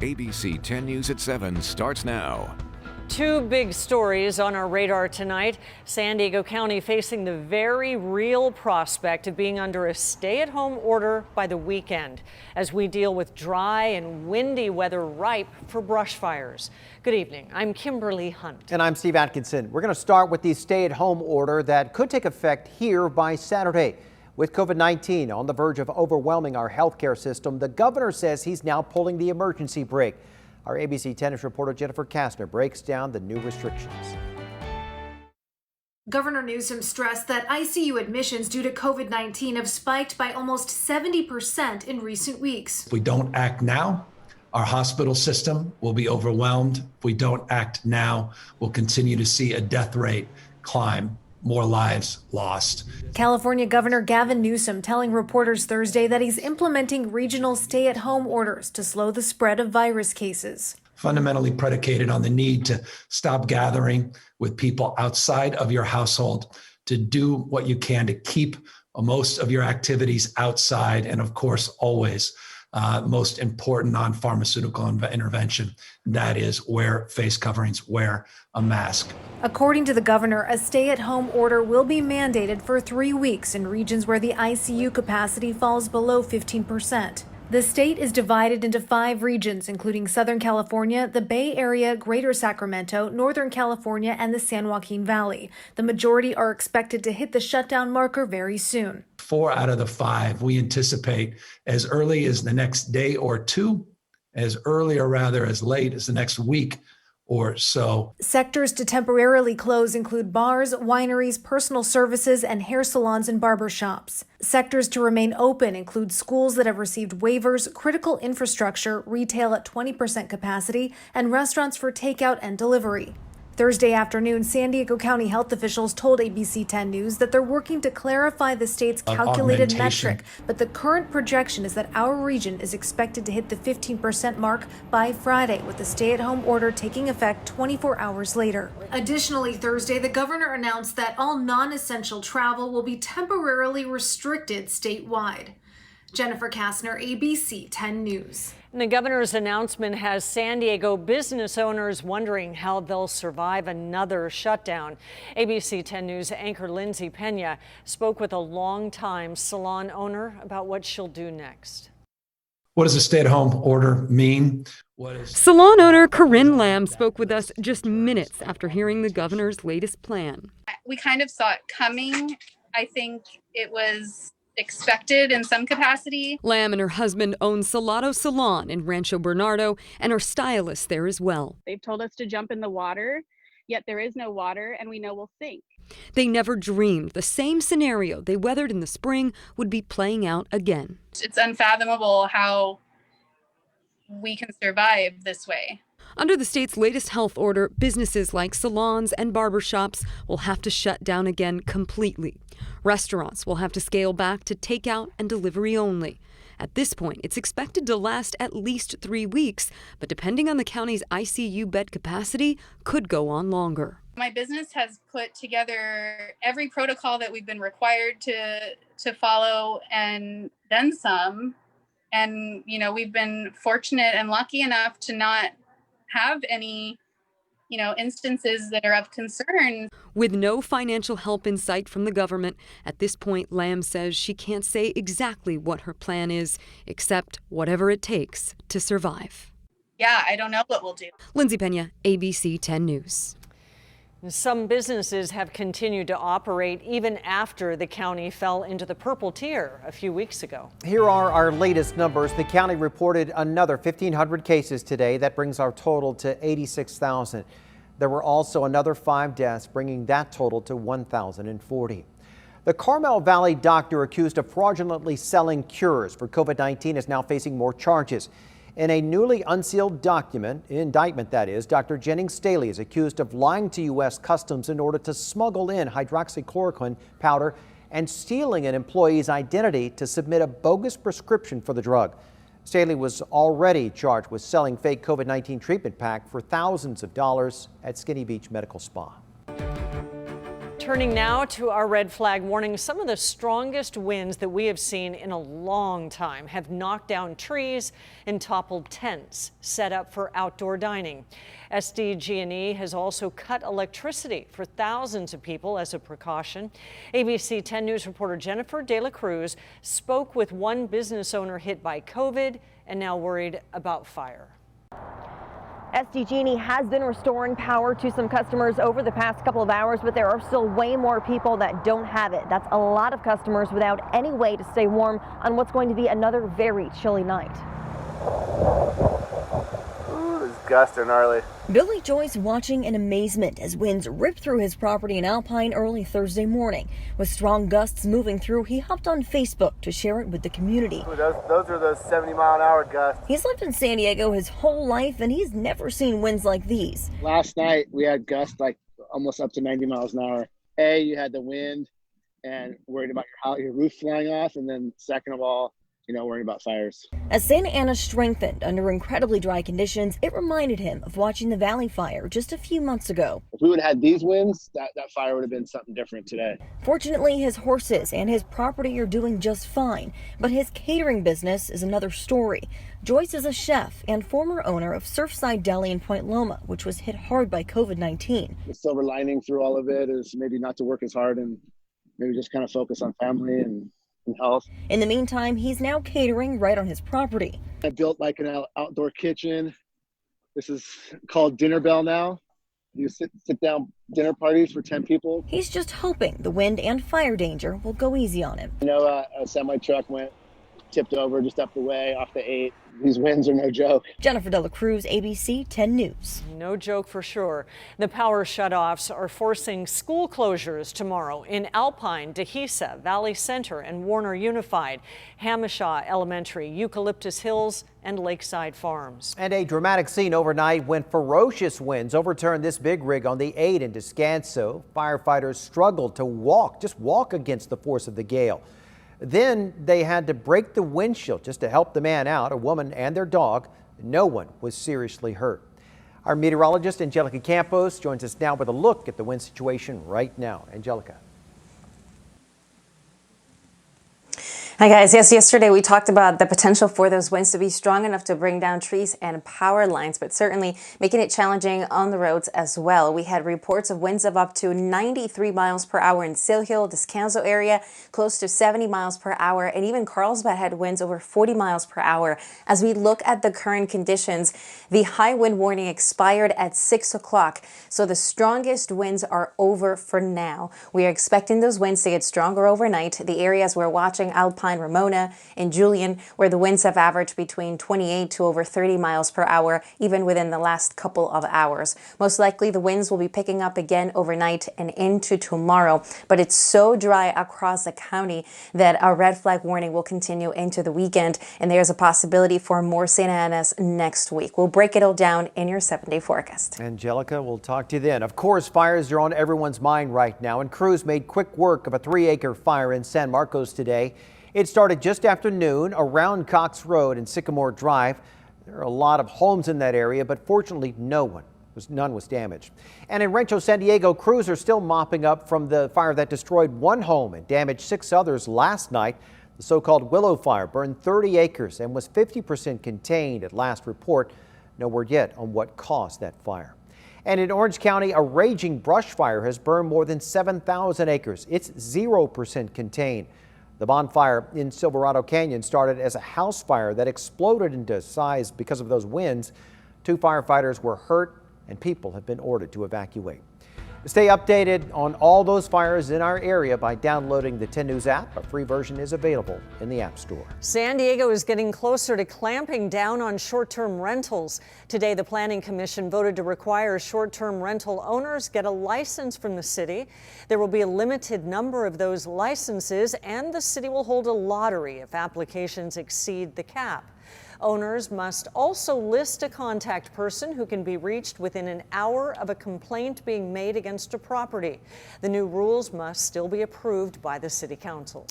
ABC 10 News at 7 starts now. Two big stories on our radar tonight. San Diego County facing the very real prospect of being under a stay-at-home order by the weekend as we deal with dry and windy weather ripe for brush fires. Good evening. I'm Kimberly Hunt. And I'm Steve Atkinson. We're going to start with the stay-at-home order that could take effect here by Saturday. With COVID-19 on the verge of overwhelming our healthcare system, the governor says he's now pulling the emergency brake. Our ABC 10 News reporter Jennifer Kastner breaks down the new restrictions. Governor Newsom stressed that ICU admissions due to COVID-19 have spiked by almost 70% in recent weeks. If we don't act now, our hospital system will be overwhelmed. If we don't act now, we'll continue to see a death rate climb. More lives lost. California Governor Gavin Newsom telling reporters Thursday that he's implementing regional stay-at-home orders to slow the spread of virus cases. Fundamentally predicated on the need to stop gathering with people outside of your household, to do what you can to keep most of your activities outside, and of course, always most important non-pharmaceutical intervention, that is wear face coverings, wear a mask. According to the governor, a stay-at-home order will be mandated for 3 weeks in regions where the ICU capacity falls below 15%. The state is divided into 5 regions, including Southern California, the Bay Area, Greater Sacramento, Northern California, and the San Joaquin Valley. The majority are expected to hit the shutdown marker very soon. 4 out of the 5 we anticipate as early as the next day or two, as early or rather as late as the next week or so. Sectors to temporarily close include bars, wineries, personal services, and hair salons and barber shops. Sectors to remain open include schools that have received waivers, critical infrastructure, retail at 20% capacity, and restaurants for takeout and delivery. Thursday afternoon, San Diego County health officials told ABC 10 News that they're working to clarify the state's calculated metric, but the current projection is that our region is expected to hit the 15% mark by Friday, with the stay-at-home order taking effect 24 hours later. Additionally, Thursday, the governor announced that all non-essential travel will be temporarily restricted statewide. Jennifer Kastner, ABC 10 News. And the governor's announcement has San Diego business owners wondering how they'll survive another shutdown. ABC 10 News anchor Lindsay Pena spoke with a longtime salon owner about what she'll do next. What does a stay-at-home order mean? Salon owner Corinne Lamb spoke with us just minutes after hearing the governor's latest plan. We kind of saw it coming. I think it was expected in some capacity. Lamb and her husband own Salado Salon in Rancho Bernardo and are stylists there as well. They've told us to jump in the water, yet there is no water and we know we'll sink. They never dreamed the same scenario they weathered in the spring would be playing out again. It's unfathomable how we can survive this way. Under the state's latest health order, businesses like salons and barbershops will have to shut down again completely. Restaurants will have to scale back to takeout and delivery only. At this point, it's expected to last at least 3 weeks, but depending on the county's ICU bed capacity, could go on longer. My business has put together every protocol that we've been required to follow and then some. And, we've been fortunate and lucky enough to not have any instances that are of concern. With no financial help in sight from the government, at this point, Lamb says she can't say exactly what her plan is, except whatever it takes to survive. Yeah, I don't know what we'll do. Lindsay Pena, ABC 10 News. Some businesses have continued to operate even after the county fell into the purple tier a few weeks ago. Here are our latest numbers. The county reported another 1,500 cases today. That brings our total to 86,000. There were also another 5 deaths, bringing that total to 1,040. The Carmel Valley doctor accused of fraudulently selling cures for COVID-19 is now facing more charges. In a newly unsealed indictment, Dr. Jennings Staley is accused of lying to U.S. Customs in order to smuggle in hydroxychloroquine powder and stealing an employee's identity to submit a bogus prescription for the drug. Staley was already charged with selling fake COVID-19 treatment pack for thousands of dollars at Skinny Beach Medical Spa. Turning now to our red flag warning, some of the strongest winds that we have seen in a long time have knocked down trees and toppled tents set up for outdoor dining. SDG&E has also cut electricity for thousands of people as a precaution. ABC 10 News reporter Jennifer De La Cruz spoke with one business owner hit by COVID and now worried about fire. SDG&E has been restoring power to some customers over the past couple of hours, but there are still way more people that don't have it. That's a lot of customers without any way to stay warm on what's going to be another very chilly night. Ooh, this gusts are gnarly. Billy Joyce watching in amazement as winds ripped through his property in Alpine early Thursday morning. With strong gusts moving through, he hopped on Facebook to share it with the community. Ooh, those are those 70-mile-an-hour gusts. He's lived in San Diego his whole life, and he's never seen winds like these. Last night, we had gusts like almost up to 90 miles an hour. You had the wind and worried about your roof flying off, and then second of all, worrying about fires. As Santa Ana strengthened under incredibly dry conditions, it reminded him of watching the Valley Fire just a few months ago. If we would have had these winds, that fire would have been something different today. Fortunately, his horses and his property are doing just fine, but his catering business is another story. Joyce is a chef and former owner of Surfside Deli in Point Loma, which was hit hard by COVID-19. The silver lining through all of it is maybe not to work as hard and maybe just kind of focus on family and health. In the meantime, he's now catering right on his property. I built like an outdoor kitchen. This is called Dinner Bell now. You sit down dinner parties for 10 people. He's just hoping the wind and fire danger will go easy on him. A semi truck tipped over just up the way off the 8. These winds are no joke. Jennifer De La Cruz, ABC 10 News. No joke for sure. The power shutoffs are forcing school closures tomorrow in Alpine, Dehesa, Valley Center, and Warner Unified, Hamishaw Elementary, Eucalyptus Hills, and Lakeside Farms. And a dramatic scene overnight when ferocious winds overturned this big rig on the 8 in Descanso. Firefighters struggled to just walk against the force of the gale. Then they had to break the windshield just to help the man out, a woman and their dog. No one was seriously hurt. Our meteorologist, Angelica Campos, joins us now with a look at the wind situation right now. Angelica. Hi guys, yes, yesterday we talked about the potential for those winds to be strong enough to bring down trees and power lines, but certainly making it challenging on the roads as well. We had reports of winds of up to 93 miles per hour in Seal Hill, Descanso area, close to 70 miles per hour, and even Carlsbad had winds over 40 miles per hour. As we look at the current conditions, the high wind warning expired at 6 o'clock, so the strongest winds are over for now. We are expecting those winds to get stronger overnight. The areas we're watching, Alpine, Ramona, and Julian, where the winds have averaged between 28 to over 30 miles per hour, even within the last couple of hours. Most likely the winds will be picking up again overnight and into tomorrow, but it's so dry across the county that a red flag warning will continue into the weekend, and there's a possibility for more Santa Anas next week. We'll break it all down in your 7-day forecast. Angelica, we'll talk to you then. Of course, fires are on everyone's mind right now, and crews made quick work of a 3-acre fire in San Marcos today. It started just after noon around Cox Road and Sycamore Drive. There are a lot of homes in that area, but fortunately none was damaged. And in Rancho San Diego, crews are still mopping up from the fire that destroyed one home and damaged 6 others last night. The so-called Willow Fire burned 30 acres and was 50% contained at last report. No word yet on what caused that fire. And in Orange County, a raging brush fire has burned more than 7,000 acres. It's 0% contained. The bonfire in Silverado Canyon started as a house fire that exploded into size because of those winds. 2 firefighters were hurt and people have been ordered to evacuate. Stay updated on all those fires in our area by downloading the 10 News app. A free version is available in the App Store. San Diego is getting closer to clamping down on short-term rentals. Today, the Planning Commission voted to require short-term rental owners get a license from the city. There will be a limited number of those licenses, and the city will hold a lottery if applications exceed the cap. Owners must also list a contact person who can be reached within an hour of a complaint being made against a property. The new rules must still be approved by the City Council.